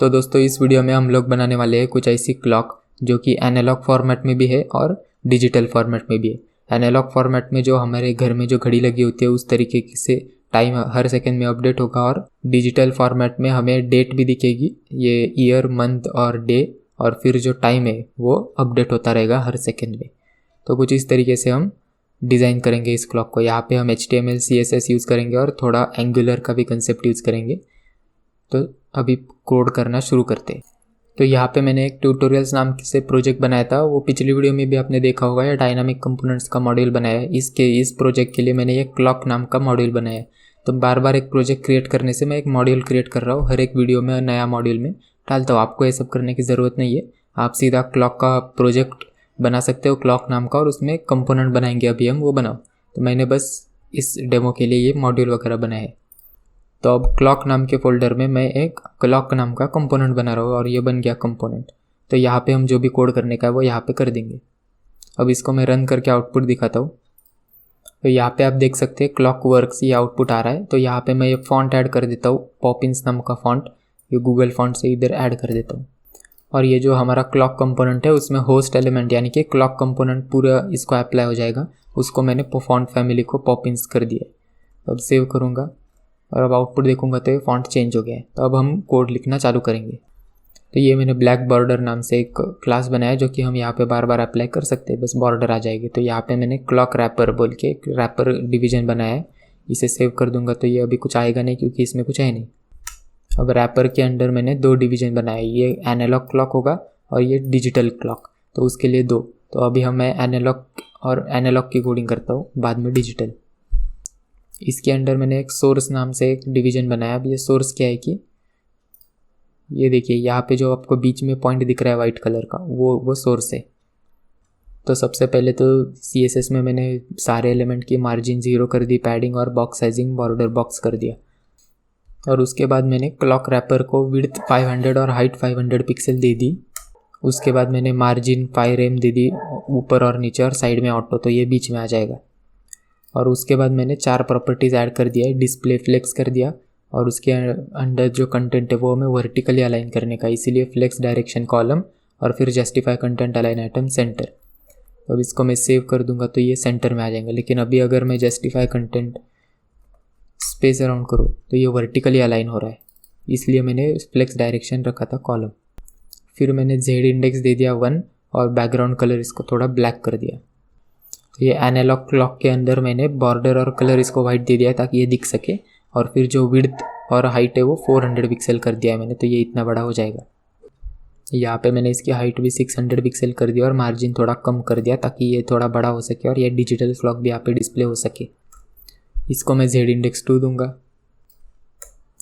तो दोस्तों इस वीडियो में हम लोग बनाने वाले हैं कुछ ऐसी क्लॉक जो कि एनालॉग फॉर्मेट में भी है और डिजिटल फॉर्मेट में भी है। एनालॉग फॉर्मेट में जो हमारे घर में जो घड़ी लगी होती है उस तरीके से टाइम हर सेकंड में अपडेट होगा, और डिजिटल फॉर्मेट में हमें डेट भी दिखेगी, ये ईयर, मंथ और डे, और फिर जो टाइम है वो अपडेट होता रहेगा हर सेकंड में। तो कुछ इस तरीके से हम डिज़ाइन करेंगे इस क्लॉक को। यहाँ पे हम HTML CSS यूज़ करेंगे और थोड़ा एंगुलर का भी कंसेप्ट यूज़ करेंगे। तो अभी कोड करना शुरू करते हैं। तो यहाँ पे मैंने एक ट्यूटोरियल्स नाम से प्रोजेक्ट बनाया था, वो पिछली वीडियो में भी आपने देखा होगा। या डायनामिक कंपोनेंट्स का मॉड्यूल बनाया है। इस प्रोजेक्ट के लिए मैंने ये क्लॉक नाम का मॉड्यूल बनाया है। तो बार बार एक प्रोजेक्ट क्रिएट करने से मैं एक मॉड्यूल क्रिएट कर रहा हूँ, हर एक वीडियो में नया मॉड्यूल में डालता हूँ। आपको ये सब करने की ज़रूरत नहीं है, आप सीधा क्लॉक का प्रोजेक्ट बना सकते हो क्लॉक नाम का, और उसमें कंपोनेंट बनाएंगे अभी हम, वो बनाओ। तो मैंने बस इस डेमो के लिए ये मॉड्यूल वगैरह बनाया है। तो अब क्लॉक नाम के फोल्डर में मैं एक क्लॉक नाम का कंपोनेंट बना रहा हूँ, और ये बन गया कंपोनेंट। तो यहाँ पे हम जो भी कोड करने का है वो यहाँ पे कर देंगे। अब इसको मैं रन करके आउटपुट दिखाता हूँ। तो यहाँ पे आप देख सकते हैं क्लॉक वर्क्स, ये आउटपुट आ रहा है। तो यहाँ पे मैं ये फॉन्ट ऐड कर देता हूँ, पॉपिंस नाम का फॉन्ट, ये गूगल फॉन्ट से इधर ऐड कर देता हूँ। और ये जो हमारा क्लॉक कंपोनेंट है उसमें होस्ट एलिमेंट यानी कि क्लॉक कंपोनेंट पूरा इसको अप्लाई हो जाएगा, उसको मैंने फॉन्ट फैमिली को पॉपिंस कर दिया। अब सेव करूँगा और अब आउटपुट देखूंगा तो ये फॉन्ट चेंज हो गया है। तो अब हम कोड लिखना चालू करेंगे। तो ये मैंने ब्लैक बॉर्डर नाम से एक क्लास बनाया है जो कि हम यहाँ पे बार बार अप्लाई कर सकते हैं, बस बॉर्डर आ जाएगी। तो यहाँ पे मैंने क्लॉक रैपर बोल के एक रैपर डिवीजन बनाया है। इसे सेव कर दूंगा तो ये अभी कुछ आएगा नहीं क्योंकि इसमें कुछ है नहीं। अब रैपर के अंडर मैंने 2 डिवीजन बनाए, ये एनालॉग क्लॉक होगा और ये डिजिटल क्लॉक, तो उसके लिए 2। तो अभी मैं एनालॉग की कोडिंग करता हूँ, बाद में डिजिटल। इसके अंडर मैंने एक सोर्स नाम से एक डिवीजन बनाया। अब ये सोर्स क्या है कि ये देखिए यहाँ पे जो आपको बीच में पॉइंट दिख रहा है वाइट कलर का, वो सोर्स है। तो सबसे पहले तो CSS में मैंने सारे एलिमेंट की मार्जिन 0 कर दी, पैडिंग और बॉक्स साइजिंग बॉर्डर बॉक्स कर दिया। और उसके बाद मैंने क्लॉक रैपर को विड्थ 500 और हाइट 500 पिक्सल दे दी। उसके बाद मैंने मार्जिन 5 rem दे दी ऊपर और नीचे, और साइड में ऑटो, तो ये बीच में आ जाएगा। और उसके बाद मैंने 4 प्रॉपर्टीज़ ऐड कर दिया है, डिस्प्ले फ्लेक्स कर दिया, और उसके अंडर जो कंटेंट है वो हमें वर्टिकली अलाइन करने का, इसीलिए फ्लेक्स डायरेक्शन कॉलम, और फिर justify content align item centre. अब इसको मैं सेव कर दूंगा तो ये सेंटर में आ जाएंगे। लेकिन अभी अगर मैं जस्टिफाई कंटेंट स्पेस अराउंड करूँ तो ये वर्टिकली अलाइन हो रहा है, इसलिए मैंने फ्लेक्स डायरेक्शन रखा था कॉलम। फिर मैंने Z इंडेक्स दे दिया 1, और बैकग्राउंड कलर इसको थोड़ा ब्लैक कर दिया। तो ये एनालॉग क्लॉक के अंदर मैंने बॉर्डर और कलर इसको वाइट दे दिया ताकि ये दिख सके, और फिर जो विड्थ और हाइट है वो 400 पिक्सल कर दिया है मैंने, तो ये इतना बड़ा हो जाएगा। यहाँ पे मैंने इसकी हाइट भी 600 पिक्सल कर दिया और मार्जिन थोड़ा कम कर दिया ताकि ये थोड़ा बड़ा हो सके और ये डिजिटल क्लॉक भी यहाँ पे डिस्प्ले हो सके। इसको मैं Z इंडेक्स 2 दूंगा।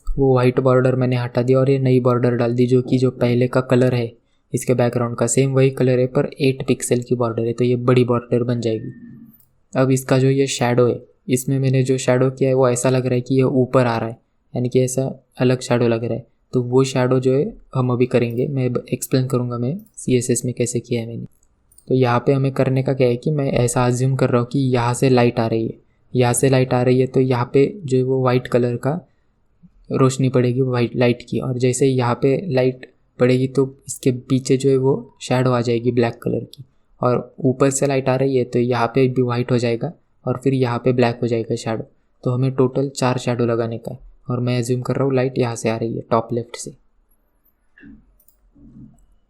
वो वाइट बॉर्डर मैंने हटा दिया और ये नई बॉर्डर डाल दी, जो पहले का कलर है इसके बैकग्राउंड का सेम वही कलर है, पर 8 पिक्सल की बॉर्डर है, तो ये बड़ी बॉर्डर बन जाएगी। अब इसका जो ये शैडो है, इसमें मैंने जो शैडो किया है वो ऐसा लग रहा है कि ये ऊपर आ रहा है, यानी कि ऐसा अलग शैडो लग रहा है। तो वो शैडो जो है हम अभी करेंगे, मैं एक्सप्लेन करूँगा मैं CSS में कैसे किया है मैंने। तो यहाँ पे हमें करने का क्या है कि मैं ऐसा अज्यूम कर रहा हूँ कि यहाँ से लाइट आ रही है, यहाँ से लाइट आ रही है, तो यहाँ पे जो है वो वाइट कलर का रोशनी पड़ेगी वाइट लाइट की, और जैसे यहाँ पे लाइट पड़ेगी तो इसके पीछे जो है वो शैडो आ जाएगी ब्लैक कलर की, और ऊपर से लाइट आ रही है तो यहाँ पे भी वाइट हो जाएगा और फिर यहाँ पे ब्लैक हो जाएगा शैडो। तो हमें टोटल 4 शैडो लगाने का है, और मैं एज्यूम कर रहा हूँ लाइट यहाँ से आ रही है टॉप लेफ्ट से।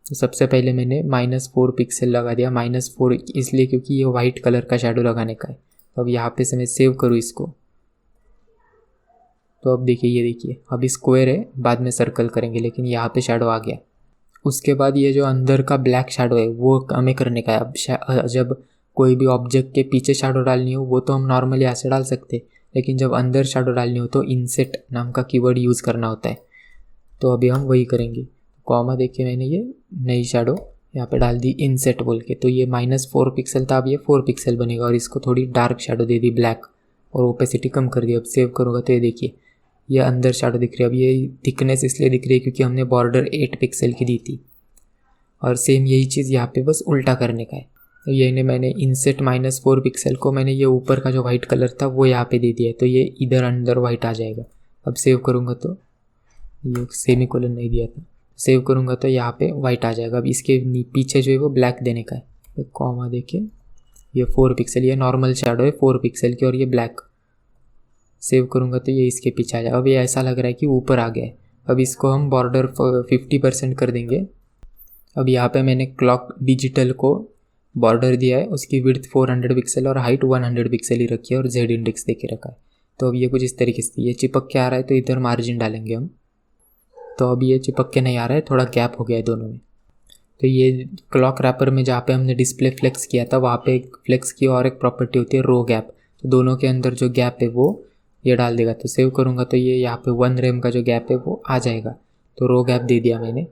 तो सबसे पहले मैंने -4 पिक्सल लगा दिया, -4 इसलिए क्योंकि ये वाइट कलर का शैडो लगाने का है। तो अब यहाँ पे से मैं सेव करूँ इसको, तो अब देखिए, ये देखिए अभी स्क्वायर है, बाद में सर्कल करेंगे, लेकिन यहाँ पे शैडो आ गया। उसके बाद ये जो अंदर का ब्लैक शैडो है वो हमें करने का है। अब जब कोई भी ऑब्जेक्ट के पीछे शैडो डालनी हो वो तो हम नॉर्मली ऐसे डाल सकते हैं, लेकिन जब अंदर शैडो डालनी हो तो इनसेट नाम का कीवर्ड यूज़ करना होता है। तो अभी हम वही करेंगे। कॉमा देख के मैंने ये नई शैडो यहाँ पे डाल दी इनसेट बोल के। तो ये -4 पिक्सल था, अब ये 4 पिक्सल बनेगा, और इसको थोड़ी डार्क शैडो दे दी ब्लैक, और ओपेसिटी कम कर दी। अब सेव करूँगा तो ये देखिए ये अंदर शैडो दिख रही है। अब ये थिकनेस इसलिए दिख रही है क्योंकि हमने बॉर्डर 8 पिक्सल की दी थी, और सेम यही चीज़ यहाँ पे बस उल्टा करने का है। तो ये मैंने इनसेट -4 पिक्सल को मैंने ये ऊपर का जो वाइट कलर था वो यहाँ पे दे दिया है, तो ये इधर अंदर वाइट आ जाएगा। अब सेव करूँगा तो ये सेमीकोलन नहीं दिया था, सेव करूँगा तो यहाँ पे वाइट आ जाएगा। अब इसके पीछे जो है वो ब्लैक देने का है। कॉमा देखिए, ये 4 पिक्सल, ये नॉर्मल शैडो है 4 पिक्सल की और ये ब्लैक। सेव करूँगा तो ये इसके पीछे आ जाएगा। अब ये ऐसा लग रहा है कि ऊपर आ गया है। अब इसको हम बॉर्डर 50% कर देंगे। अब यहाँ पे मैंने क्लॉक डिजिटल को बॉर्डर दिया है, उसकी विड्थ 400 पिक्सल और हाइट 100 पिक्सल ही रखी है और जेड इंडेक्स दे के रखा है। तो अब ये कुछ इस तरीके से ये चिपक के आ रहा है, तो इधर मार्जिन डालेंगे हम। तो अब ये चिपक के नहीं आ रहा है, थोड़ा गैप हो गया है दोनों में। तो ये क्लॉक रैपर में जहाँ पे हमने डिस्प्ले फ्लेक्स किया था वहाँ पे एक फ्लेक्स की और एक प्रॉपर्टी होती है रो गैप। तो दोनों के अंदर जो गैप है वो ये डाल देगा। तो सेव करूँगा तो ये यहाँ पे 1 रेम का जो गैप है वो आ जाएगा। तो रो गैप दे दिया मैंने।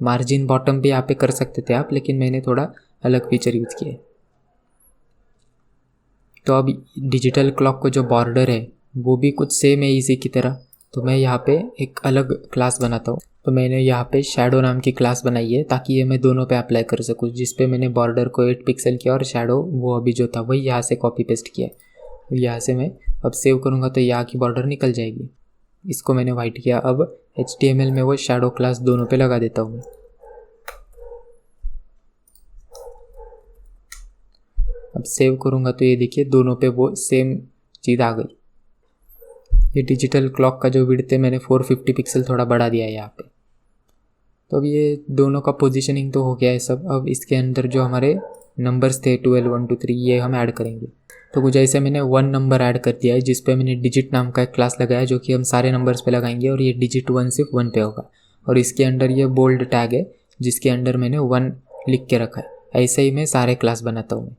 मार्जिन बॉटम भी यहाँ पे कर सकते थे आप, लेकिन मैंने थोड़ा अलग फीचर यूज़ किया। तो अब डिजिटल क्लॉक को जो बॉर्डर है वो भी कुछ सेम है इसी की तरह। तो मैं यहाँ पे एक अलग क्लास बनाता हूँ। तो मैंने यहाँ पे शैडो नाम की क्लास बनाई है ताकि ये मैं दोनों पे अप्लाई कर सकूँ, जिस पे मैंने बॉर्डर को 8 पिक्सल किया और शैडो वो अभी जो था वही यहाँ से कॉपी पेस्ट किया है। यहाँ से मैं अब सेव करूँगा तो यहाँ की बॉर्डर निकल जाएगी। इसको मैंने वाइट किया। अब HTML में वो शैडो क्लास दोनों पे लगा देता हूँ मैं। अब सेव करूँगा तो ये देखिए दोनों पे वो सेम चीज़ आ गई। ये डिजिटल क्लॉक का जो विड्थ है मैंने 450 पिक्सल थोड़ा बढ़ा दिया है यहाँ पे। तो अब ये दोनों का पोजीशनिंग तो हो गया है सब। अब इसके अंदर जो हमारे नंबर्स थे 12, 1, 2, 3 ये हम ऐड करेंगे। तो कुछ ऐसे मैंने 1 नंबर ऐड कर दिया है जिस पे मैंने डिजिट नाम का एक क्लास लगाया है जो कि हम सारे नंबर्स पे लगाएंगे और ये डिजिट 1 सिर्फ 1 पे होगा। और इसके अंदर ये बोल्ड टैग है जिसके अंदर मैंने 1 लिख के रखा है। ऐसे ही मैं सारे क्लास बनाता हूँ।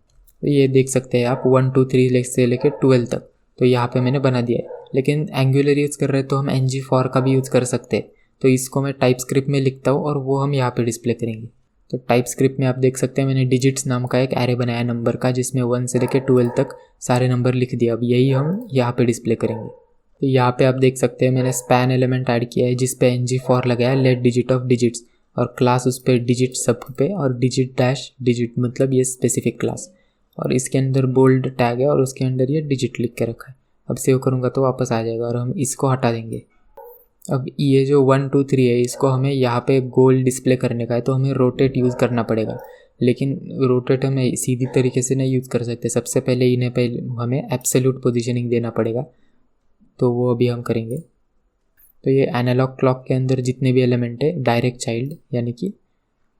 तो ये देख सकते हैं आप 1, 2, 3 से लेकर 12 तक। तो यहाँ पे मैंने बना दिया है। लेकिन एंगुलर यूज़ कर रहे हैं तो हम ng4 का भी यूज़ कर सकते हैं। तो इसको मैं टाइप स्क्रिप्ट में लिखता हूँ और वो हम यहाँ पे डिस्प्ले करेंगे। तो टाइप स्क्रिप्ट में आप देख सकते हैं मैंने डिजिट्स नाम का एक एरे बनाया नंबर का जिसमें 1 से लेकर 12 तक सारे नंबर लिख दिया। अब यही हम यहाँ पे डिस्प्ले करेंगे। तो यहाँ पे आप देख सकते हैं मैंने स्पैन एलिमेंट ऐड किया है जिस पे ng4 लगाया लेट डिजिट ऑफ डिजिट्स और क्लास उस पर डिजिट सब पे और डिजिट डैश डिजिट मतलब ये स्पेसिफिक क्लास। और इसके अंदर बोल्ड टैग है और उसके अंदर ये डिजिट लिख के रखा है। अब सेव करूँगा तो वापस आ जाएगा और हम इसको हटा देंगे। अब ये जो 1, 2, 3 है इसको हमें यहाँ पे गोल डिस्प्ले करने का है तो हमें रोटेट यूज़ करना पड़ेगा। लेकिन रोटेट हमें सीधी तरीके से नहीं यूज़ कर सकते। सबसे पहले इन्हें पहले हमें एब्सोल्यूट पोजीशनिंग देना पड़ेगा, तो वो अभी हम करेंगे। तो ये एनालॉग क्लॉक के अंदर जितने भी एलिमेंट है डायरेक्ट चाइल्ड यानी कि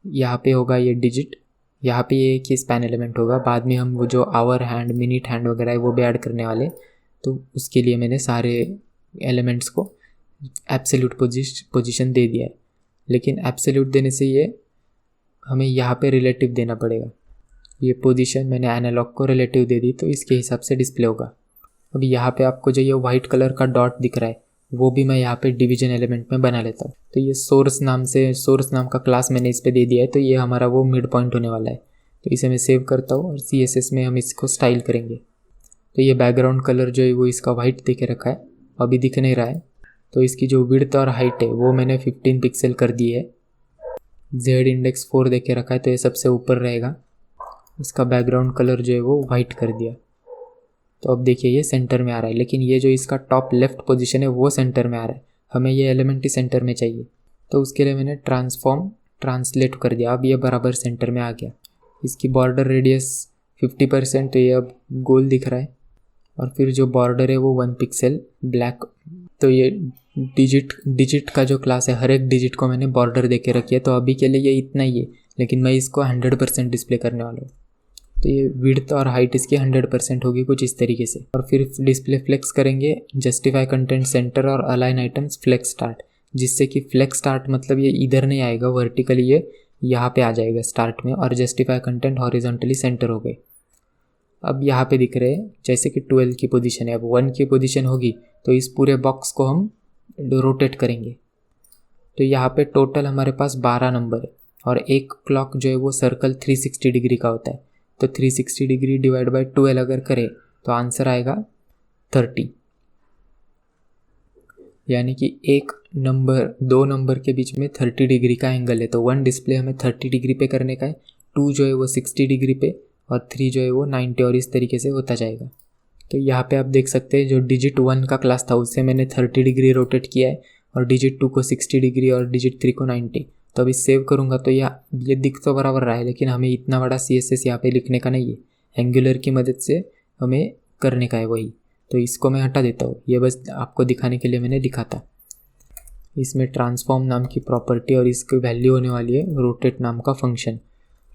यहाँ पे होगा ये डिजिट, यहाँ पे ये एक ही स्पैन एलिमेंट होगा। बाद में हम वो जो आवर हैंड मिनट हैंड वगैरह है वो भी ऐड करने वाले। तो उसके लिए मैंने सारे एलिमेंट्स को एब्सोल्यूट पोजीशन दे दिया है। लेकिन एब्सोल्यूट देने से ये हमें यहाँ पे रिलेटिव देना पड़ेगा। ये पोजीशन मैंने एनालॉग को रिलेटिव दे दी तो इसके हिसाब से डिस्प्ले होगा। अब यहाँ पे आपको जो ये वाइट कलर का डॉट दिख रहा है वो भी मैं यहाँ पे डिवीजन एलिमेंट में बना लेता हूँ। तो ये सोर्स नाम का क्लास मैंने इस पर दे दिया है। तो ये हमारा वो मिड पॉइंट होने वाला है। तो इसे मैं सेव करता हूँ और CSS में हम इसको स्टाइल करेंगे। तो ये बैकग्राउंड कलर जो है वो इसका वाइट दे के रखा है, अभी दिख नहीं रहा है। तो इसकी जो विड्थ और हाइट है वो मैंने 15 पिक्सल कर दी है। जेड इंडेक्स 4 दे के रखा है तो ये सबसे ऊपर रहेगा। इसका बैकग्राउंड कलर जो है वो वाइट कर दिया। तो अब देखिए ये सेंटर में आ रहा है, लेकिन ये जो इसका टॉप लेफ्ट पोजीशन है वो सेंटर में आ रहा है। हमें ये एलिमेंट ही सेंटर में चाहिए। तो उसके लिए मैंने ट्रांसलेट कर दिया। अब ये बराबर सेंटर में आ गया। इसकी बॉर्डर रेडियस 50%, तो ये अब गोल दिख रहा है। और फिर जो बॉर्डर है वो 1 पिक्सल ब्लैक। तो ये डिजिट का जो क्लास है हर एक डिजिट को मैंने बॉर्डर दे के रखी है। तो अभी के लिए ये इतना ही है, लेकिन मैं इसको 100% डिस्प्ले करने वाला हूँ। तो ये विड्थ और हाइट इसकी 100% होगी कुछ इस तरीके से। और फिर डिस्प्ले फ्लेक्स करेंगे, जस्टिफाई कंटेंट सेंटर और अलाइन आइटम्स फ्लेक्स स्टार्ट, जिससे कि फ्लेक्स स्टार्ट मतलब ये इधर नहीं आएगा वर्टिकली, ये यहाँ पे आ जाएगा स्टार्ट में। और जस्टिफाई कंटेंट हॉरिजॉन्टली सेंटर हो गए। अब यहाँ पे दिख रहे हैं जैसे कि 12 की पोजीशन है। अब 1 की पोजीशन होगी तो इस पूरे बॉक्स को हम रोटेट करेंगे। तो यहाँ पे टोटल हमारे पास 12 नंबर है और एक क्लॉक जो है वो सर्कल 360 डिग्री का होता है। तो 360 डिग्री डिवाइड बाय 12 अगर करें तो आंसर आएगा 30। यानी कि दो नंबर के बीच में 30 डिग्री का एंगल है। तो 1 डिस्प्ले हमें 30 डिग्री पे करने का है, 2 जो है वो 60 डिग्री पे और 3 जो है वो 90, और इस तरीके से होता जाएगा। तो यहाँ पे आप देख सकते हैं जो डिजिट 1 का क्लास था उससे मैंने 30 डिग्री रोटेट किया है और डिजिट 2 को 60 डिग्री और डिजिट 3 को 90। तो अभी सेव करूँगा तो ये दिख तो बराबर रहा है, लेकिन हमें इतना बड़ा CSS यहाँ पे लिखने का नहीं है, एंगुलर की मदद से हमें करने का है वही। तो इसको मैं हटा देता हूँ, ये बस आपको दिखाने के लिए मैंने लिखा था। इसमें ट्रांसफॉर्म नाम की प्रॉपर्टी और इसकी वैल्यू होने वाली है रोटेट नाम का फंक्शन।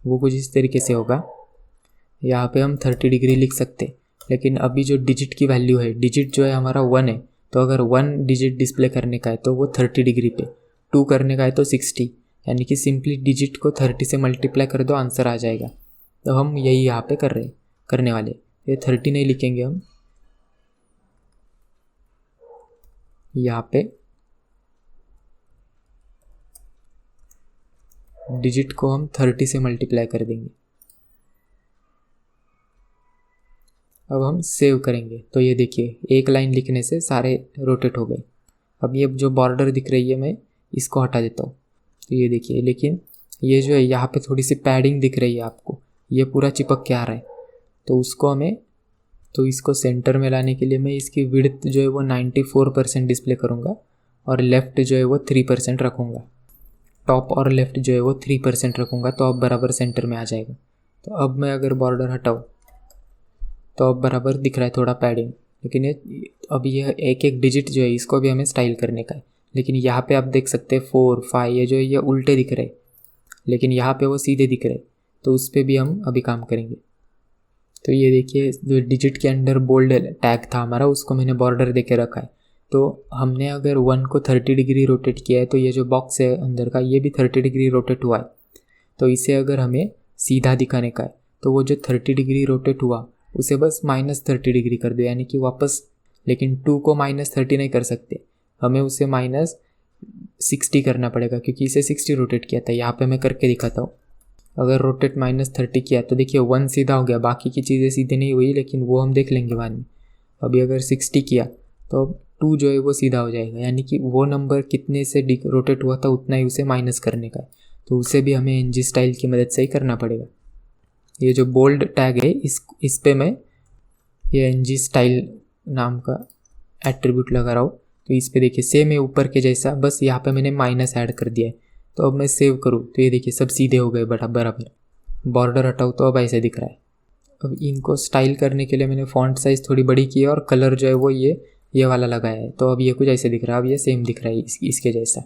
वो कुछ इस तरीके से होगा, यहाँ पे हम 30 डिग्री लिख सकते, लेकिन अभी जो डिजिट की वैल्यू है, डिजिट जो है हमारा 1 है, तो अगर 1 डिजिट डिस्प्ले करने का है तो वो 30 डिग्री पे, 2 करने का है तो 60, यानी कि सिंपली डिजिट को 30 से मल्टीप्लाई कर दो, आंसर आ जाएगा। तो हम यही यहाँ पे करने वाले। ये 30 नहीं लिखेंगे हम, यहाँ पे डिजिट को हम 30 से मल्टीप्लाई कर देंगे। अब हम सेव करेंगे तो ये देखिए एक लाइन लिखने से सारे रोटेट हो गए। अब ये जो बॉर्डर दिख रही है मैं इसको हटा देता हूँ, तो ये देखिए, लेकिन ये जो है यहाँ पे थोड़ी सी पैडिंग दिख रही है आपको, ये पूरा चिपक के आ रहा है। तो इसको सेंटर में लाने के लिए मैं इसकी विड्थ जो है वो 94% डिस्प्ले करूँगा और लेफ़्ट जो है वो 3% रखूँगा, टॉप और लेफ़्ट जो है वो 3% रखूँगा, तो अब बराबर सेंटर में आ जाएगा। तो अब मैं अगर बॉर्डर हटाऊँ तो अब बराबर दिख रहा है थोड़ा पैडिंग, लेकिन ये एक डिजिट जो है इसको भी हमें स्टाइल करने का है। लेकिन यहाँ पे आप देख सकते हैं 4, 5 ये उल्टे दिख रहे, लेकिन यहाँ पे वो सीधे दिख रहे, तो उस पर भी हम अभी काम करेंगे। तो ये देखिए जो डिजिट के अंदर बोल्ड टैग था हमारा, उसको मैंने बॉर्डर दे के रखा है। तो हमने अगर 1 को 30 डिग्री रोटेट किया है तो ये जो बॉक्स है अंदर का ये भी 30 डिग्री रोटेट हुआ है। तो इसे अगर हमें सीधा दिखाने का है तो वो जो 30 डिग्री रोटेट हुआ उसे बस -30 डिग्री कर दो, यानी कि वापस, लेकिन 2 को -30 नहीं कर सकते, हमें उसे -60 करना पड़ेगा क्योंकि इसे 60 रोटेट किया था। यहाँ पे मैं करके दिखाता हूँ। अगर रोटेट -30 किया तो देखिए 1 सीधा हो गया, बाकी की चीज़ें सीधे नहीं हुई, लेकिन वो हम देख लेंगे बाद में। अभी अगर 60 किया तो अब 2 जो है वो सीधा हो जाएगा, यानी कि वो नंबर कितने से रोटेट हुआ था उतना ही उसे माइनस करने का है। तो उसे भी हमें NG स्टाइल की मदद से ही करना पड़ेगा। ये जो बोल्ड टैग है इस पे मैं ये NG स्टाइल नाम का एट्रीब्यूट लगा रहा हूँ। तो इस पे देखिए सेम है ऊपर के जैसा, बस यहाँ पे मैंने माइनस ऐड कर दिया है। तो अब मैं सेव करूँ तो ये देखिए सब सीधे हो गए बराबर। बॉर्डर हटाऊँ तो अब ऐसे दिख रहा है। अब इनको स्टाइल करने के लिए मैंने फॉन्ट साइज़ थोड़ी बड़ी की है और कलर जो है वो ये वाला लगाया है। तो अब ये कुछ ऐसे दिख रहा है, अब ये सेम दिख रहा है इसके जैसा।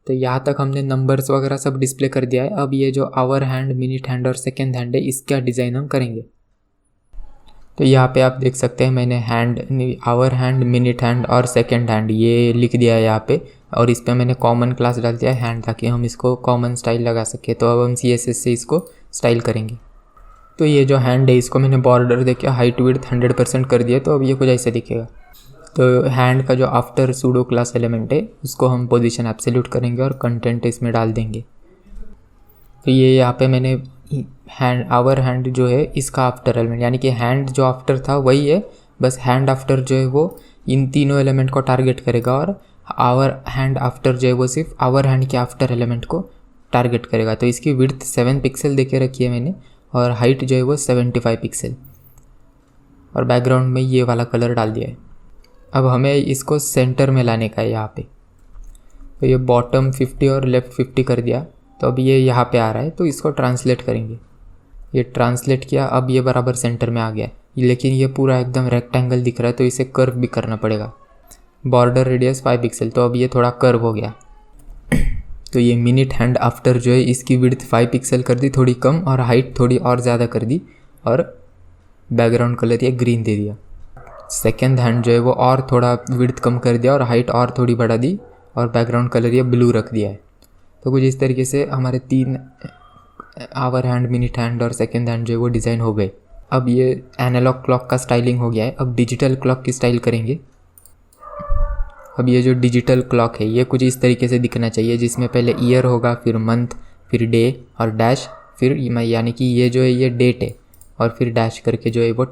तो यहाँ तक हमने नंबर्स वगैरह सब डिस्प्ले कर दिया है। अब ये जो आवर हैंड, मिनट हैंड और सेकेंड हैंड है, इसका डिज़ाइन हम करेंगे। तो यहाँ पे आप देख सकते हैं मैंने आवर हैंड, मिनट हैंड और सेकेंड हैंड ये लिख दिया है यहाँ पे, और इस पर मैंने कॉमन क्लास डाल दिया है हैंड, ताकि हम इसको कॉमन स्टाइल लगा सके। तो अब हम CSS से इसको स्टाइल करेंगे। तो ये जो हैंड है इसको मैंने बॉर्डर देके हाइट विड्थ 100% कर दिया, तो अब ये कुछ ऐसे दिखेगा। तो हैंड का जो आफ्टर सूडो क्लास एलिमेंट है उसको हम पोजीशन एब्सोल्यूट करेंगे और कंटेंट इसमें डाल देंगे। तो ये यहाँ पे मैंने आवर हैंड जो है इसका आफ्टर एलिमेंट, यानी कि हैंड जो आफ्टर था वही है, बस हैंड आफ्टर जो है वो इन तीनों एलिमेंट को टारगेट करेगा, और आवर हैंड आफ्टर जो है वो सिर्फ आवर हैंड के आफ्टर एलिमेंट को टारगेट करेगा। तो इसकी विड्थ 7 पिक्सल दे के रखी है मैंने, और हाइट जो है वो 75 पिक्सल, और बैकग्राउंड में ये वाला कलर डाल दिया है। अब हमें इसको सेंटर में लाने का है यहाँ पे। तो ये बॉटम 50 और लेफ़्ट 50 कर दिया, तो अब ये यहाँ पे आ रहा है, तो इसको ट्रांसलेट करेंगे। ये ट्रांसलेट किया, अब ये बराबर सेंटर में आ गया, लेकिन ये पूरा एकदम रेक्टेंगल दिख रहा है, तो इसे कर्व भी करना पड़ेगा। बॉर्डर रेडियस 5 पिक्सल, तो अब ये थोड़ा कर्व हो गया। तो ये मिनट हैंड आफ्टर जो है इसकी विड्थ 5 पिक्सल कर दी, थोड़ी कम, और हाइट थोड़ी और ज़्यादा कर दी, और बैकग्राउंड कलर ये ग्रीन दे दिया। सेकेंड हैंड जो है वो और थोड़ा विड्थ कम कर दिया और हाइट और थोड़ी बढ़ा दी, और बैकग्राउंड कलर ये ब्लू रख दिया है। तो कुछ इस तरीके से हमारे 3 आवर हैंड, मिनट हैंड और सेकेंड हैंड जो है वो डिज़ाइन हो गए। अब ये एनालॉग क्लॉक का स्टाइलिंग हो गया है, अब डिजिटल क्लॉक की स्टाइल करेंगे। अब ये जो डिजिटल क्लॉक है ये कुछ इस तरीके से दिखना चाहिए, जिसमें पहले ईयर होगा, फिर मंथ, फिर डे और डैश, फिर यानी कि ये जो है ये डेट है, और फिर डैश करके जो है वो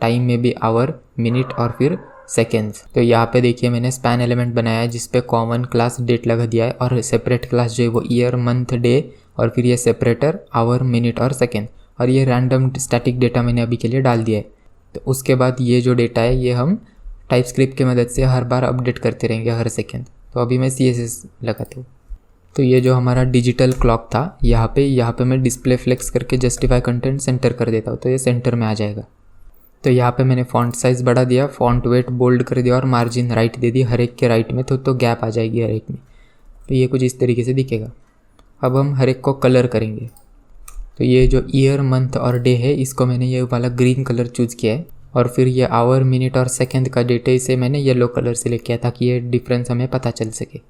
टाइम में भी आवर, मिनट और फिर सेकेंड्स। तो यहाँ पे देखिए मैंने स्पैन एलिमेंट बनाया है, जिस पे कॉमन क्लास डेट लगा दिया है, और सेपरेट क्लास जो है वो ईयर, मंथ, डे, और फिर ये सेपरेटर आवर, मिनट और सेकेंड, और ये रैंडम स्टैटिक डेटा मैंने अभी के लिए डाल दिया है। तो उसके बाद ये जो डेटा है ये हम टाइपस्क्रिप्ट की मदद से हर बार अपडेट करते रहेंगे हर सेकेंड। तो अभी मैं CSS लगाता हूँ। तो ये जो हमारा डिजिटल क्लॉक था, यहाँ पे मैं डिस्प्ले फ्लेक्स करके जस्टिफाई कंटेंट सेंटर कर देता हूँ, तो ये सेंटर में आ जाएगा। तो यहाँ पे मैंने फॉन्ट साइज़ बढ़ा दिया, फॉन्ट वेट बोल्ड कर दिया और मार्जिन राइट दे दी हर एक के राइट में, तो गैप आ जाएगी हर एक में। तो ये कुछ इस तरीके से दिखेगा। अब हम हर एक को कलर करेंगे। तो ये जो ईयर मंथ और डे है, इसको मैंने ये वाला ग्रीन कलर चूज़ किया है, और फिर ये आवर मिनट और सेकंड का डेटा इसे मैंने येलो कलर से किया ताकि ये डिफरेंस हमें पता चल सके।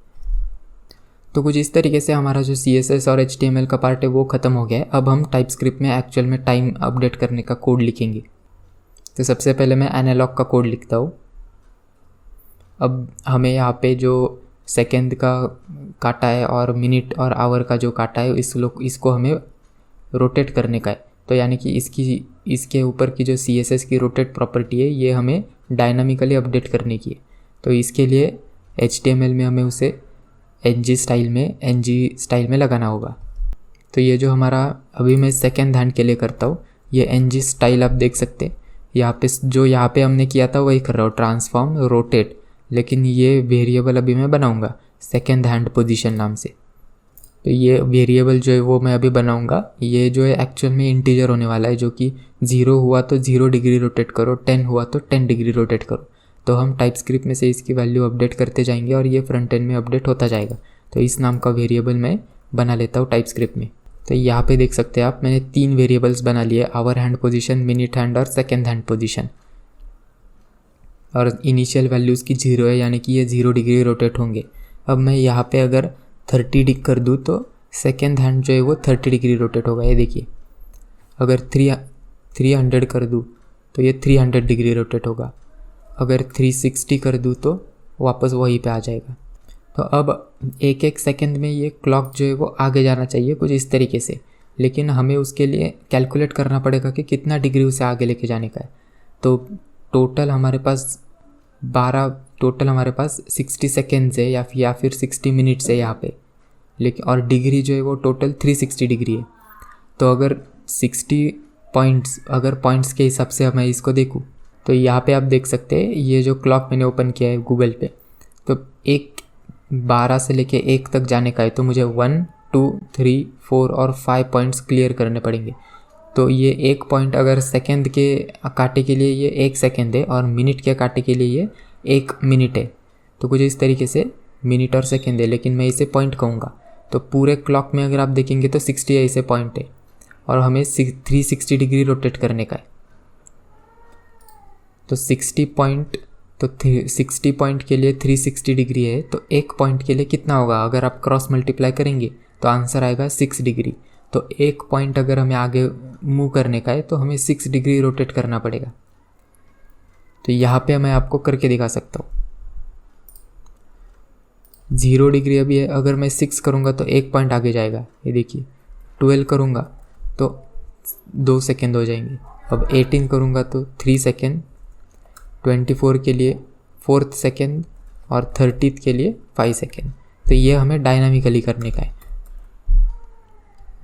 तो कुछ इस तरीके से हमारा जो CSS और HTML का पार्ट है वो ख़त्म हो गया है। अब हम टाइपस्क्रिप्ट में एक्चुअल में टाइम अपडेट करने का कोड लिखेंगे। तो सबसे पहले मैं एनालॉग का कोड लिखता हूँ। अब हमें यहाँ पे जो सेकंड का काटा है और मिनट और आवर का जो काटा है इसको हमें रोटेट करने का है। तो यानी कि इसके ऊपर की जो CSS की रोटेट प्रॉपर्टी है ये हमें डायनामिकली अपडेट करने की है। तो इसके लिए HTML में हमें उसे NG स्टाइल में लगाना होगा। तो ये जो हमारा अभी मैं सेकेंड हैंड के लिए करता हूँ, ये NG स्टाइल आप देख सकते हैं। यहाँ पे हमने किया था वही कर रहा हूँ, ट्रांसफॉर्म रोटेट, लेकिन ये वेरिएबल अभी मैं बनाऊँगा सेकेंड हैंड पोजीशन नाम से। तो ये वेरिएबल जो है वो मैं अभी बनाऊंगा। ये जो है एक्चुअल में इंटीजर होने वाला है, जो कि 0 हुआ तो 0 डिग्री रोटेट करो, 10 हुआ तो 10 डिग्री रोटेट करो। तो हम टाइपस्क्रिप्ट में से इसकी वैल्यू अपडेट करते जाएंगे और ये फ्रंट एंड में अपडेट होता जाएगा। तो इस नाम का वेरिएबल मैं बना लेता हूँ टाइपस्क्रिप्ट में। तो यहाँ पे देख सकते हैं आप, मैंने 3 वेरिएबल्स बना लिए, hour hand position, minute hand और सेकेंड हैंड पोजीशन। और इनिशियल वैल्यूज़ की 0 है, यानी कि ये 0 डिग्री रोटेट होंगे। अब मैं यहाँ पे अगर 30 डिग्री कर दूँ तो सेकेंड हैंड जो है वो 30 डिग्री रोटेट होगा। ये देखिए, अगर 300 कर दूँ तो ये 300 डिग्री रोटेट होगा। अगर 360 कर दूँ तो वापस वहीं पे आ जाएगा। तो अब एक सेकंड में ये क्लॉक जो है वो आगे जाना चाहिए कुछ इस तरीके से, लेकिन हमें उसके लिए कैलकुलेट करना पड़ेगा कि कितना डिग्री उसे आगे लेके जाने का है। तो टोटल हमारे पास 60 सेकेंड्स है या फिर 60 मिनट्स है यहाँ पे, लेकिन और डिग्री जो है वो टोटल 360 डिग्री है। तो अगर 60 पॉइंट्स के हिसाब से मैं इसको देखूँ तो यहाँ पे आप देख सकते हैं, ये जो क्लॉक मैंने ओपन किया है गूगल पे, तो 12 से लेके 1 तक जाने का है। तो मुझे 1, 2, 3, 4 और 5 पॉइंट्स क्लियर करने पड़ेंगे। तो ये 1 पॉइंट अगर सेकंड के कांटे के लिए ये 1 सेकंड है और मिनट के कांटे के लिए ये 1 मिनट है। तो कुछ इस तरीके से मिनट और सेकंड है, लेकिन मैं इसे पॉइंट कहूँगा। तो पूरे क्लॉक में अगर आप देखेंगे तो 60 ऐसे पॉइंट है और हमें 360 डिग्री रोटेट करने का है। तो 60 पॉइंट के लिए 360 डिग्री है, तो 1 पॉइंट के लिए कितना होगा? अगर आप क्रॉस मल्टीप्लाई करेंगे तो आंसर आएगा 6 डिग्री। तो 1 पॉइंट अगर हमें आगे मूव करने का है तो हमें 6 डिग्री रोटेट करना पड़ेगा। तो यहाँ पे मैं आपको करके दिखा सकता हूँ। 0 डिग्री अभी है, अगर मैं 6 करूँगा तो 1 पॉइंट आगे जाएगा। ये देखिए, 12 करूँगा तो 2 सेकेंड हो जाएंगे। अब 18 करूँगा तो 3 सेकेंड, 24 के लिए 4 सेकेंड और 30 के लिए 5 सेकेंड। तो ये हमें डायनामिकली करने का है,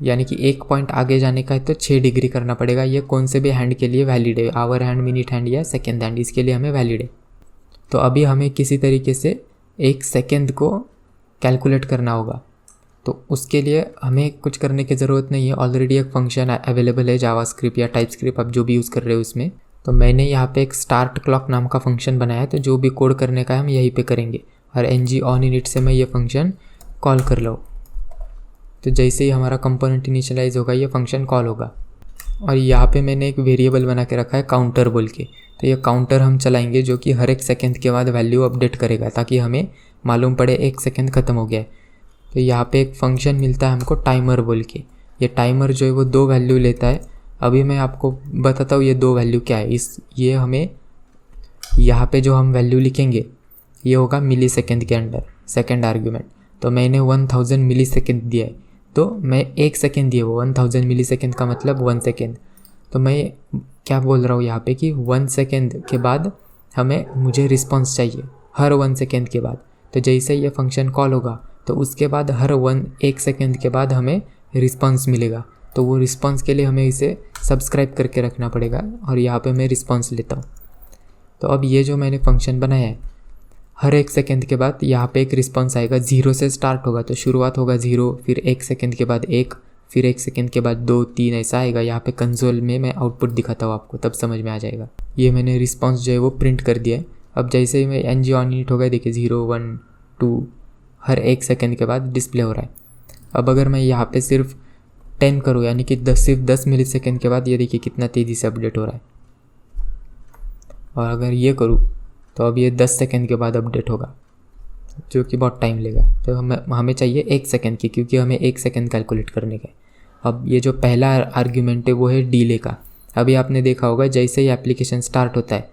यानी कि 1 पॉइंट आगे जाने का है तो 6 डिग्री करना पड़ेगा। ये कौन से भी हैंड के लिए वैलिड है, आवर हैंड, मिनट हैंड या सेकेंड हैंड, इसके लिए हमें वैलिड है। तो अभी हमें किसी तरीके से 1 सेकेंड को कैलकुलेट करना होगा। तो उसके लिए हमें कुछ करने की ज़रूरत नहीं है, ऑलरेडी एक फंक्शन अवेलेबल है जावास्क्रिप्ट या टाइपस्क्रिप्ट आप जो भी यूज़ कर रहे हो उसमें। तो मैंने यहाँ पे एक स्टार्ट क्लॉक नाम का फंक्शन बनाया है, तो जो भी कोड करने का है हम यहीं पे करेंगे और ng ऑन इनिट से मैं ये फंक्शन कॉल कर लूँ। तो जैसे ही हमारा कंपोनेंट इनिशियलाइज होगा ये फंक्शन कॉल होगा। और यहाँ पे मैंने एक वेरिएबल बना के रखा है काउंटर बोल के। तो ये काउंटर हम चलाएंगे जो कि हर 1 सेकेंड के बाद वैल्यू अपडेट करेगा, ताकि हमें मालूम पड़े 1 सेकेंड ख़त्म हो गया है। तो यहाँ पे एक फंक्शन मिलता है हमको टाइमर बोल के। ये टाइमर जो है वो 2 वैल्यू लेता है। अभी मैं आपको बताता हूँ ये 2 वैल्यू क्या है। ये हमें यहाँ पे जो हम वैल्यू लिखेंगे ये होगा मिली सेकेंड के अंडर, सेकेंड आर्ग्यूमेंट। तो मैंने 1000 मिली सेकेंड दिया है, तो मैं 1 सेकेंड दिए, वो 1000 मिली सेकेंड का मतलब 1 सेकेंड। तो मैं क्या बोल रहा हूँ यहाँ पे कि 1 सेकेंड के बाद मुझे रिस्पॉन्स चाहिए, हर 1 सेकेंड के बाद। तो जैसे ये फंक्शन कॉल होगा तो उसके बाद हर 1 सेकेंड के बाद हमें रिस्पॉन्स मिलेगा। तो वो रिस्पॉन्स के लिए हमें इसे सब्सक्राइब करके रखना पड़ेगा और यहाँ पे मैं रिस्पॉन्स लेता हूँ। तो अब ये जो मैंने फंक्शन बनाया है, हर 1 सेकेंड के बाद यहाँ पे एक रिस्पॉन्स आएगा, 0 से स्टार्ट होगा तो शुरुआत होगा 0, फिर 1 सेकेंड के बाद 1, फिर 1 सेकेंड के बाद 2, 3 ऐसा आएगा। यहाँ पे कंसोल में मैं आउटपुट दिखाता हूँ आपको, तब समझ में आ जाएगा। ये मैंने रिस्पॉन्स जो है वो प्रिंट कर दिया है। अब जैसे ही मैं NG ऑन इट हो गया, देखिए 0, 1, 2 हर 1 सेकेंड के बाद डिस्प्ले हो रहा है। अब अगर मैं यहाँ पे सिर्फ 10 करूँ, यानी कि सिर्फ 10 मिली सेकेंड के बाद ये देखिए कितना तेज़ी से अपडेट हो रहा है। और अगर ये करूँ तो अब ये 10 सेकेंड के बाद अपडेट होगा, जो कि बहुत टाइम लेगा। तो हमें चाहिए 1 सेकेंड की, क्योंकि हमें 1 सेकेंड कैलकुलेट करने का है। अब ये जो पहला आर्ग्यूमेंट है वो है डिले का। अभी आपने देखा होगा जैसे ही एप्लीकेशन स्टार्ट होता है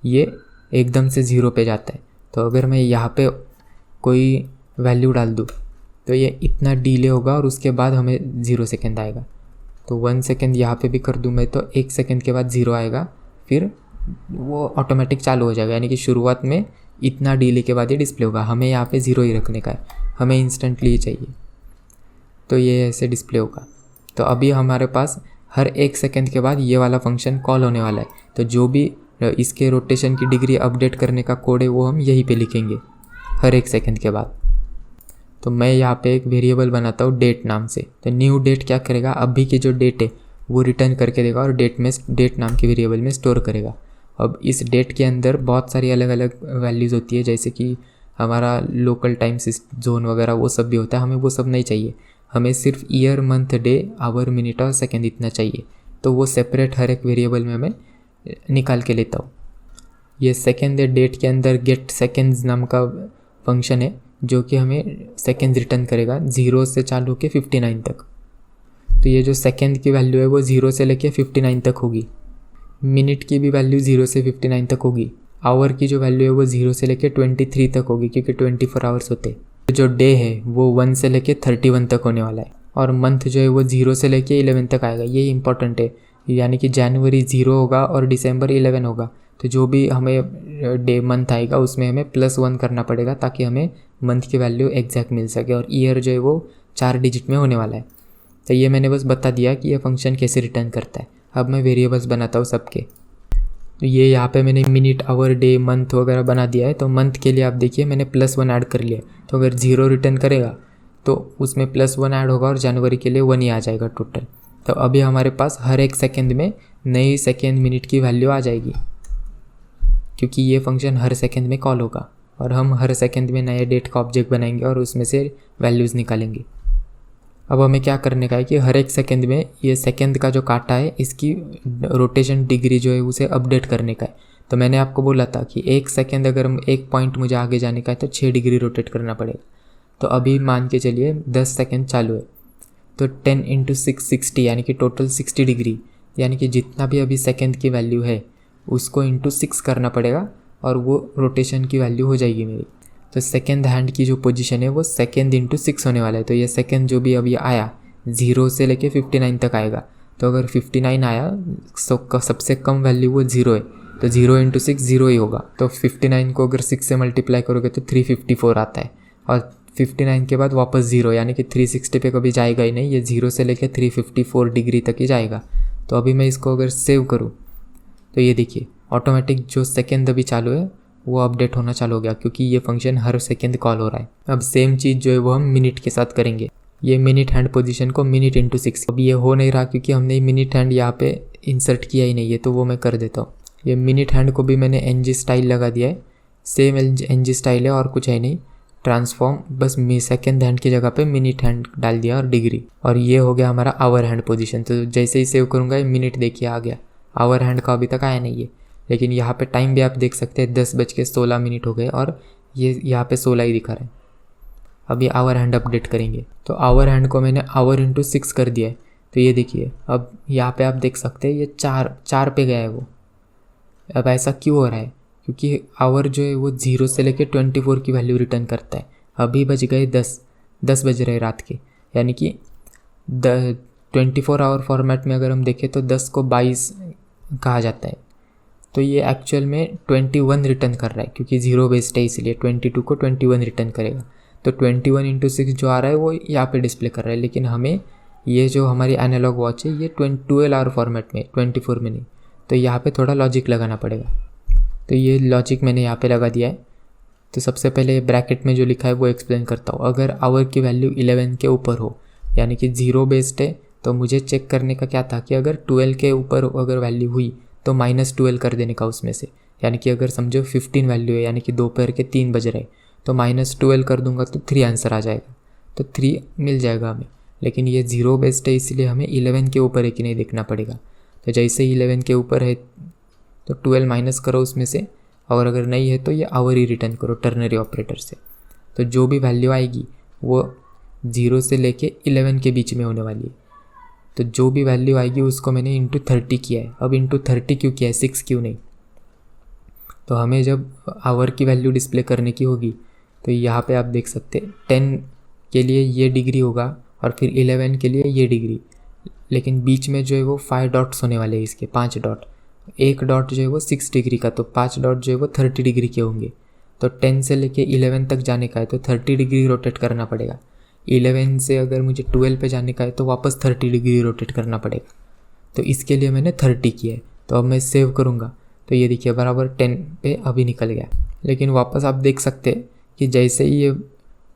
ये एकदम से 0 पे जाता है। तो अगर मैं यहाँ पे कोई वैल्यू डाल दूँ तो ये इतना डिले होगा और उसके बाद हमें 0 सेकेंड आएगा। तो 1 सेकेंड यहाँ पे भी कर दूँ मैं तो 1 सेकेंड के बाद 0 आएगा, फिर वो ऑटोमेटिक चालू हो जाएगा। यानी कि शुरुआत में इतना डिले के बाद ये डिस्प्ले होगा। हमें यहाँ पे 0 ही रखने का है, हमें इंस्टेंटली ही चाहिए, तो ये ऐसे डिस्प्ले होगा। तो अभी हमारे पास हर 1 सेकेंड के बाद ये वाला फंक्शन कॉल होने वाला है। तो जो भी इसके रोटेशन की डिग्री अपडेट करने का कोड है वो हम यहीं पे लिखेंगे हर 1 सेकेंड के बाद। तो मैं यहाँ पे एक वेरिएबल बनाता हूँ डेट नाम से। तो न्यू डेट क्या करेगा, अभी की जो डेट है वो रिटर्न करके देगा और डेट नाम के वेरिएबल में स्टोर करेगा। अब इस डेट के अंदर बहुत सारी अलग अलग वैल्यूज़ होती है, जैसे कि हमारा लोकल टाइम जोन वगैरह वो सब भी होता है। हमें वो सब नहीं चाहिए, हमें सिर्फ year, month, day, hour, minute और सेकेंड इतना चाहिए। तो वो सेपरेट हर एक वेरिएबल में मैं निकाल के लेता हूँ। ये सेकेंड डेट के अंदर गेट सेकेंड्स नाम का फंक्शन है जो कि हमें सेकेंड रिटर्न करेगा 0 से चालू होकर 59 तक। तो ये जो सेकेंड की वैल्यू है वो 0 से लेके 59 तक होगी। मिनट की भी वैल्यू 0 से 59 तक होगी। आवर की जो वैल्यू है वो 0 से लेके 23 तक होगी, क्योंकि 24 आवर्स होते हैं। जो डे है वो 1 से लेके 31 तक होने वाला है। और मंथ जो है वो 0 से लेके 11 तक आएगा। ये इंपॉर्टेंट है, यानी कि जनवरी 0 होगा और दिसंबर 11 होगा। तो जो भी हमें डे मंथ आएगा उसमें हमें +1 करना पड़ेगा, ताकि हमें मंथ की वैल्यू एग्जैक्ट मिल सके। और ईयर जो है वो 4 डिजिट में होने वाला है। तो ये मैंने बस बता दिया कि ये फंक्शन कैसे रिटर्न करता है। अब मैं वेरिएबल्स बनाता हूँ सबके। तो ये यहाँ पे मैंने मिनट, आवर, डे, मंथ वगैरह बना दिया है। तो मंथ के लिए आप देखिए मैंने +1 ऐड कर लिया। तो अगर 0 रिटर्न करेगा तो उसमें +1 ऐड होगा और जनवरी के लिए 1 ही आ जाएगा टोटल। तो अभी हमारे पास हर 1 सेकेंड में नई सेकेंड, मिनट की वैल्यू आ जाएगी, क्योंकि ये फंक्शन हर सेकेंड में कॉल होगा। और हम हर सेकेंड में नए डेट का ऑब्जेक्ट बनाएंगे और उसमें से वैल्यूज़ निकालेंगे। अब हमें क्या करने का है कि हर 1 सेकेंड में ये सेकेंड का जो काटा है इसकी रोटेशन डिग्री जो है उसे अपडेट करने का है। तो मैंने आपको बोला था कि 1 सेकेंड अगर हम 1 पॉइंट मुझे आगे जाने का है तो 6 डिग्री रोटेट करना पड़ेगा। तो अभी मान के चलिए 10 सेकेंड चालू है, तो 10 × 6 60, यानी कि टोटल 60 डिग्री, यानी कि जितना भी अभी सेकेंड की वैल्यू है उसको × 6 करना पड़ेगा और वो रोटेशन की वैल्यू हो जाएगी मेरी। तो सेकेंड हैंड की जो पोजीशन है वो सेकेंड × 6 होने वाला है। तो ये सेकेंड जो भी अभी आया 0 से लेके 59 तक आएगा। तो अगर 59 आया सबसे कम वैल्यू वो 0 है, तो 0 × 6 0 ही होगा। तो 59 को अगर 6 से मल्टीप्लाई करोगे तो 354 आता है। और 59 के बाद वापस 0, यानी कि 360 पे कभी जाएगा ही नहीं, ये 0 से लेके 354 डिग्री तक ही जाएगा। तो अभी मैं इसको अगर सेव करूँ तो ये देखिए ऑटोमेटिक जो सेकेंड अभी चालू है वो अपडेट होना चालू हो गया, क्योंकि ये फंक्शन हर सेकेंड कॉल हो रहा है। अब सेम चीज़ जो है वो हम मिनट के साथ करेंगे। ये मिनट हैंड पोजीशन को मिनट × 6, अब ये हो नहीं रहा क्योंकि हमने मिनट हैंड यहाँ पे इंसर्ट किया ही नहीं है, तो वो मैं कर देता हूँ। ये मिनट हैंड को भी मैंने NG स्टाइल लगा दिया है, सेम NG स्टाइल है और कुछ है नहीं, ट्रांसफॉर्म, बस सेकेंड हैंड की जगह पे मिनट हैंड डाल दिया और डिग्री। और ये हो गया हमारा आवर हैंड पोजीशन। तो जैसे ही सेव करूँगा ये मिनट देखिए आ गया, आवर हैंड का अभी तक आया नहीं है। लेकिन यहाँ पे टाइम भी आप देख सकते हैं 10:16 हो गए और ये यहाँ पे 16 ही दिखा रहा है। अभी आवर हैंड अपडेट करेंगे। तो आवर हैंड को मैंने आवर × 6 कर दिया है। तो ये देखिए अब यहाँ पे आप देख सकते हैं ये 4 पे गया है वो। अब ऐसा क्यों हो रहा है, क्योंकि आवर जो है वो 0 से लेके 24 की वैल्यू रिटर्न करता है। अभी बज गए 10 बज रहे रात के, यानी कि 24 आवर फॉर्मेट में अगर हम देखें तो 10 को 22 कहा जाता है। तो ये एक्चुअल में 21 रिटर्न कर रहा है, क्योंकि 0 बेस्ड है इसलिए 22 को 21 रिटर्न करेगा। तो 21 × 6 जो आ रहा है वो यहाँ पे डिस्प्ले कर रहा है। लेकिन हमें ये जो हमारी एनालॉग वॉच है ये 12 आवर फॉर्मेट में, 24 में नहीं। तो यहाँ पे थोड़ा लॉजिक लगाना पड़ेगा। तो ये लॉजिक मैंने यहाँ पे लगा दिया है। तो सबसे पहले ब्रैकेट में जो लिखा है वो एक्सप्लेन करता हूँ। अगर आवर की वैल्यू 11 के ऊपर हो, यानी कि 0 बेस्ड है, तो मुझे चेक करने का क्या था कि अगर 12 के ऊपर अगर वैल्यू हुई तो -12 कर देने का उसमें से। यानी कि अगर समझो 15 वैल्यू है, यानी कि दोपहर के 3 बज रहे, तो -12 कर दूंगा तो 3 आंसर आ जाएगा, तो 3 मिल जाएगा हमें। लेकिन ये 0 बेस्ड है, इसलिए हमें 11 के ऊपर है कि नहीं देखना पड़ेगा। तो जैसे ही 11 के ऊपर है तो 12 माइनस करो उसमें से, और अगर नहीं है तो ये आवर ही रिटर्न करो टर्नरी ऑपरेटर से। तो जो भी वैल्यू आएगी वो 0 से लेके 11 के बीच में होने वाली है। तो जो भी वैल्यू आएगी उसको मैंने इंटू 30 किया है। अब इंटू 30 क्यों किया है, 6 क्यों नहीं? तो हमें जब आवर की वैल्यू डिस्प्ले करने की होगी तो यहाँ पे आप देख सकते 10 के लिए ये डिग्री होगा और फिर 11 के लिए ये डिग्री, लेकिन बीच में जो है वो 5 डॉट्स होने वाले हैं, इसके 5 डॉट। एक डॉट जो है वो 6 डिग्री का, तो 5 डॉट जो है वो 30 डिग्री के होंगे। तो 10 से लेके 11 तक जाने का है तो 30 डिग्री रोटेट करना पड़ेगा। 11 से अगर मुझे 12 पे जाने का है तो वापस 30 डिग्री रोटेट करना पड़ेगा। तो इसके लिए मैंने 30 किया है। तो अब मैं सेव करूँगा तो ये देखिए बराबर 10 पे अभी निकल गया। लेकिन वापस आप देख सकते हैं कि जैसे ही ये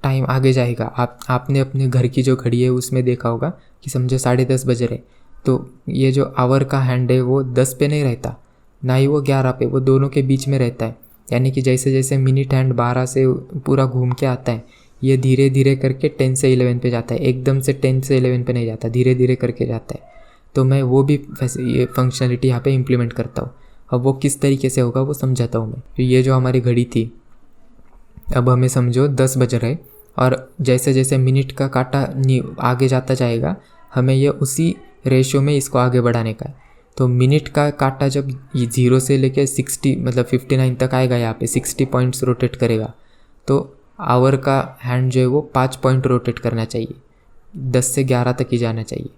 टाइम आगे जाएगा, आपने अपने घर की जो घड़ी है उसमें देखा होगा कि समझो 10:30 बज रहे, तो ये जो आवर का हैंड है वो 10 पे नहीं रहता, ना ही वो 11 पे, वो दोनों के बीच में रहता है। यानी कि जैसे जैसे मिनट हैंड 12 से पूरा घूम के आता है, ये धीरे धीरे करके 10 से 11 पे जाता है, एकदम से 10 से 11 पे नहीं जाता, धीरे धीरे करके जाता है। तो मैं वो भी ये फंक्शनलिटी यहाँ पे इम्प्लीमेंट करता हूँ। अब वो किस तरीके से होगा वो समझाता हूँ मैं। तो ये जो हमारी घड़ी थी, अब हमें समझो 10 बज रहे, और जैसे जैसे मिनट का कांटा आगे जाता जाएगा हमें ये उसी रेशियो में इसको आगे बढ़ाने का है। तो मिनट का कांटा जब 0 से लेके 60 मतलब 59 तक आएगा, यहाँ पे 60 पॉइंट्स रोटेट करेगा, तो आवर का हैंड जो है वो 5 पॉइंट रोटेट करना चाहिए, 10 से 11 तक ही जाना चाहिए।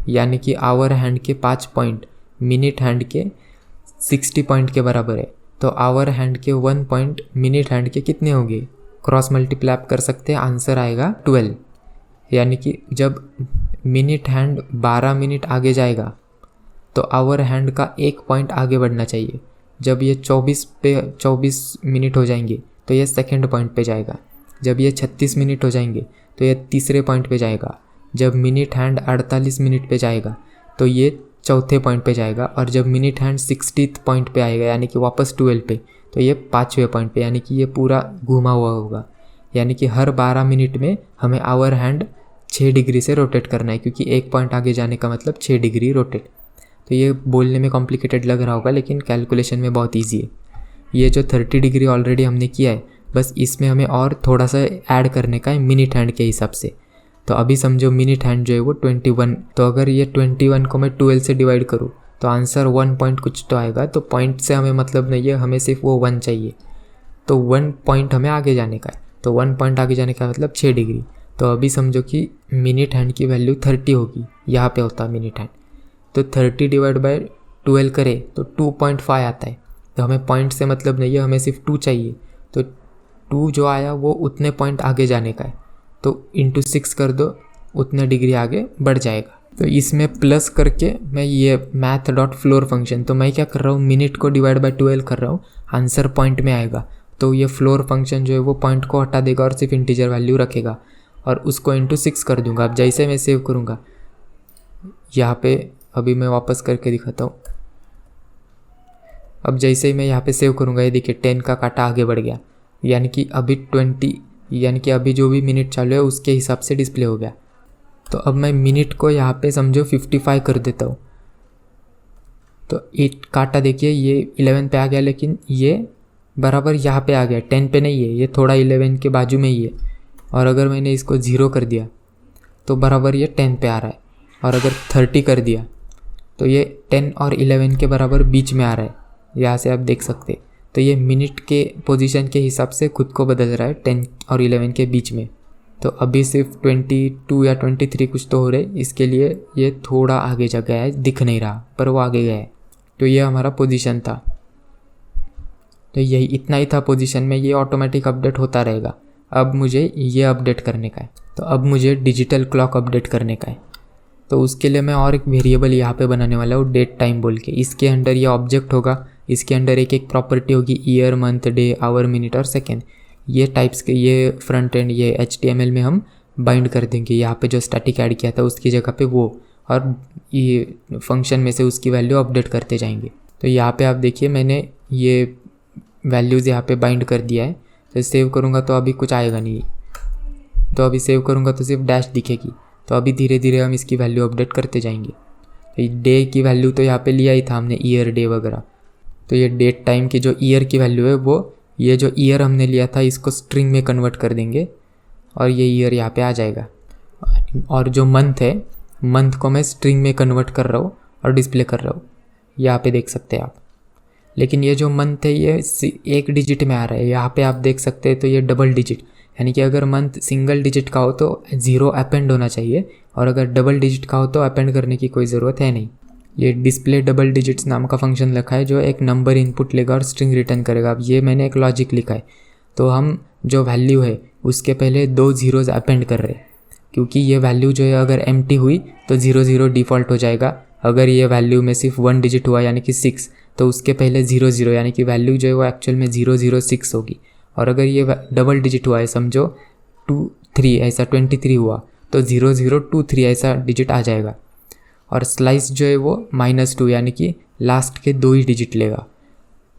यानी कि आवर हैंड के 5 पॉइंट मिनट हैंड के 60 पॉइंट के बराबर है। तो आवर हैंड के 1 पॉइंट मिनट हैंड के कितने होंगे, क्रॉस मल्टीप्लाई कर सकते हैं, आंसर आएगा 12। यानी कि जब मिनट हैंड 12 मिनट आगे जाएगा तो आवर हैंड का 1 पॉइंट आगे बढ़ना चाहिए। जब ये 24 मिनट हो जाएंगे तो ये सेकंड पॉइंट पे जाएगा। जब ये 36 मिनट हो जाएंगे तो ये तीसरे पॉइंट पे जाएगा। जब मिनट हैंड 48 मिनट पे जाएगा तो ये चौथे पॉइंट पे जाएगा। और जब मिनट हैंड 60th पॉइंट पे आएगा, यानी कि वापस 12 पे, तो ये 5वें पॉइंट पे, यानी कि ये पूरा घूमा हुआ होगा। यानी कि हर 12 मिनट में हमें आवर हैंड 6 डिग्री से रोटेट करना है, क्योंकि 1 पॉइंट आगे जाने का मतलब 6 डिग्री रोटेट। तो ये बोलने में कॉम्प्लिकेटेड लग रहा होगा, लेकिन कैलकुलेशन में बहुत ईजी है। ये जो 30 डिग्री ऑलरेडी हमने किया है, बस इसमें हमें और थोड़ा सा ऐड करने का है मिनट हैंड के हिसाब से। तो अभी समझो मिनट हैंड जो है वो 21, तो अगर ये 21 को मैं 12 से डिवाइड करूँ तो आंसर 1 पॉइंट कुछ तो आएगा। तो पॉइंट से हमें मतलब नहीं है, हमें सिर्फ वो 1 चाहिए। तो 1 पॉइंट हमें आगे जाने का है, तो 1 पॉइंट आगे जाने का मतलब 6 डिग्री। तो अभी समझो कि मिनट हैंड की वैल्यू 30 होगी, यहाँ पे होता है मिनट हैंड। तो 30 डिवाइड बाय 12 करे तो 2.5 आता है। तो हमें पॉइंट से मतलब नहीं है, हमें सिर्फ 2 चाहिए। तो 2 जो आया वो उतने पॉइंट आगे जाने का है, तो इंटू 6 कर दो, उतने डिग्री आगे बढ़ जाएगा। तो इसमें प्लस करके मैं ये मैथ डॉट फ्लोर फंक्शन, तो मैं क्या कर रहा हूँ, मिनट को डिवाइड बाय 12 कर रहा हूँ, आंसर पॉइंट में आएगा। तो ये फ्लोर फंक्शन जो है वो पॉइंट को हटा देगा और सिर्फ इंटीजर वैल्यू रखेगा, और उसको इंटू 6 कर दूंगा। अब जैसे मैं सेव करूँगा यहाँ पे, अभी मैं वापस करके दिखाता हूँ। अब जैसे ही मैं यहाँ पे सेव करूँगा, ये देखिए 10 का कांटा आगे बढ़ गया, यानी कि अभी 20, यानी कि अभी जो भी मिनट चालू है उसके हिसाब से डिस्प्ले हो गया। तो अब मैं मिनट को यहाँ पे समझो 55 कर देता हूँ। तो ये कांटा देखिए ये 11 पे आ गया, लेकिन ये बराबर यहाँ पे आ गया, 10 पे नहीं है, ये थोड़ा 11 के बाजू में ही है। और अगर मैंने इसको 0 कर दिया तो बराबर ये 10 पे आ रहा है। और अगर 30 कर दिया तो ये 10 और 11 के बराबर बीच में आ रहा है, यहाँ से आप देख सकते। तो ये मिनट के पोजीशन के हिसाब से खुद को बदल रहा है 10 और 11 के बीच में। तो अभी सिर्फ 22 या 23 कुछ तो हो रहे, इसके लिए ये थोड़ा आगे जा गया है, दिख नहीं रहा पर वो आगे गया है। तो ये हमारा पोजीशन था। तो यही इतना ही था पोजीशन में, ये ऑटोमेटिक अपडेट होता रहेगा। अब मुझे ये अपडेट करने का है, तो अब मुझे डिजिटल क्लॉक अपडेट करने का है। तो उसके लिए मैं और एक वेरिएबल यहाँ पे बनाने वाला हूँ, डेट टाइम बोल के। इसके अंडर ये ऑब्जेक्ट होगा, इसके अंडर एक एक प्रॉपर्टी होगी, year, month, day, hour, minute और सेकेंड। ये टाइप्स के ये फ्रंट एंड ये HTML में हम बाइंड कर देंगे। यहाँ पे जो स्टैटिक ऐड किया था उसकी जगह पे वो, और ये फंक्शन में से उसकी वैल्यू अपडेट करते जाएंगे। तो यहाँ पे आप देखिए मैंने ये वैल्यूज़ यहाँ पे बाइंड कर दिया है। तो सेव करूँगा तो अभी कुछ आएगा नहीं, तो अभी सेव करूँगा तो सिर्फ डैश दिखेगी। तो अभी धीरे धीरे हम इसकी वैल्यू अपडेट करते जाएंगे। तो डे की वैल्यू तो यहाँ पे लिया ही था हमने, ईयर डे वगैरह। तो ये डेट टाइम की जो ईयर की वैल्यू है वो, ये जो ईयर हमने लिया था इसको स्ट्रिंग में कन्वर्ट कर देंगे और ये ईयर यहाँ पे आ जाएगा। और जो मंथ है, मंथ को मैं स्ट्रिंग में कन्वर्ट कर रहा हूँ और डिस्प्ले कर रहा हूँ, यहाँ पे देख सकते हैं आप। लेकिन ये जो मंथ है ये 1 डिजिट में आ रहा है, यहाँ पे आप देख सकते हैं। तो ये डबल डिजिट, यानी कि अगर मंथ सिंगल डिजिट का हो तो 0 अपेंड होना चाहिए, और अगर डबल डिजिट का हो तो अपेंड करने की कोई ज़रूरत है नहीं। ये डिस्प्ले डबल डिजिट्स नाम का फंक्शन लिखा है जो एक नंबर इनपुट लेगा और स्ट्रिंग रिटर्न करेगा। अब ये मैंने एक लॉजिक लिखा है। तो हम जो वैल्यू है उसके पहले 2 ज़ीरोज़ अपेंड कर रहे हैं, क्योंकि ये वैल्यू जो है अगर एम्प्टी हुई तो 0 0 डिफ़ॉल्ट हो जाएगा। अगर ये वैल्यू में सिर्फ 1 डिजिट हुआ यानी कि 6, तो उसके पहले 0 0 यानी कि वैल्यू जो है वो एक्चुअल में 0 0 6 होगी। और अगर ये डबल डिजिट हुआ है, समझो 2 3 ऐसा 23 हुआ, तो 0 0 2 3 ऐसा डिजिट आ जाएगा। और स्लाइस जो है वो -2 यानी कि लास्ट के 2 ही डिजिट लेगा,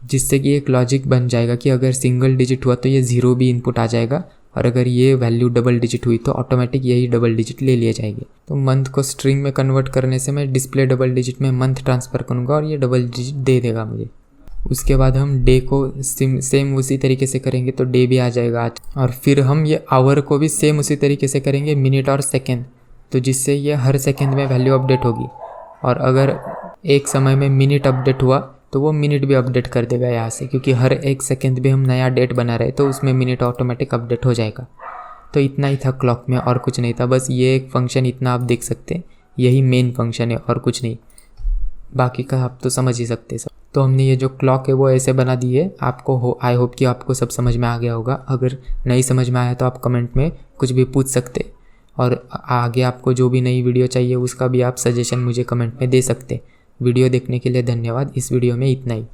जिससे कि एक लॉजिक बन जाएगा कि अगर सिंगल डिजिट हुआ तो ये 0 भी इनपुट आ जाएगा, और अगर ये वैल्यू डबल डिजिट हुई तो ऑटोमेटिक यही डबल डिजिट ले लिए जाएंगे। तो मंथ को स्ट्रिंग में कन्वर्ट करने से मैं डिस्प्ले डबल डिजिट में मंथ ट्रांसफ़र करूँगा और ये डबल डिजिट दे देगा मुझे। उसके बाद हम डे को सेम उसी तरीके से करेंगे तो डे भी आ जाएगा आज। और फिर हम ये आवर को भी सेम उसी तरीके से करेंगे, मिनट और सेकेंड, तो जिससे ये हर सेकेंड में वैल्यू अपडेट होगी। और अगर एक समय में मिनट अपडेट हुआ तो वो मिनट भी अपडेट कर देगा यहाँ से, क्योंकि हर एक सेकेंड भी हम नया डेट बना रहे तो उसमें मिनट ऑटोमेटिक अपडेट हो जाएगा। तो इतना ही था क्लॉक में, और कुछ नहीं था। बस ये एक फंक्शन इतना आप देख सकते हैं, यही मेन फंक्शन है और कुछ नहीं। बाकी का आप तो समझ ही सकते सब। तो हमने ये जो क्लॉक है वो ऐसे बना दी है। आपको आई होप कि आपको सब समझ में आ गया होगा। अगर नहीं समझ में आया तो आप कमेंट में कुछ भी पूछ सकते, और आगे आपको जो भी नई वीडियो चाहिए उसका भी आप सजेशन मुझे कमेंट में दे सकते। वीडियो देखने के लिए धन्यवाद। इस वीडियो में इतना ही।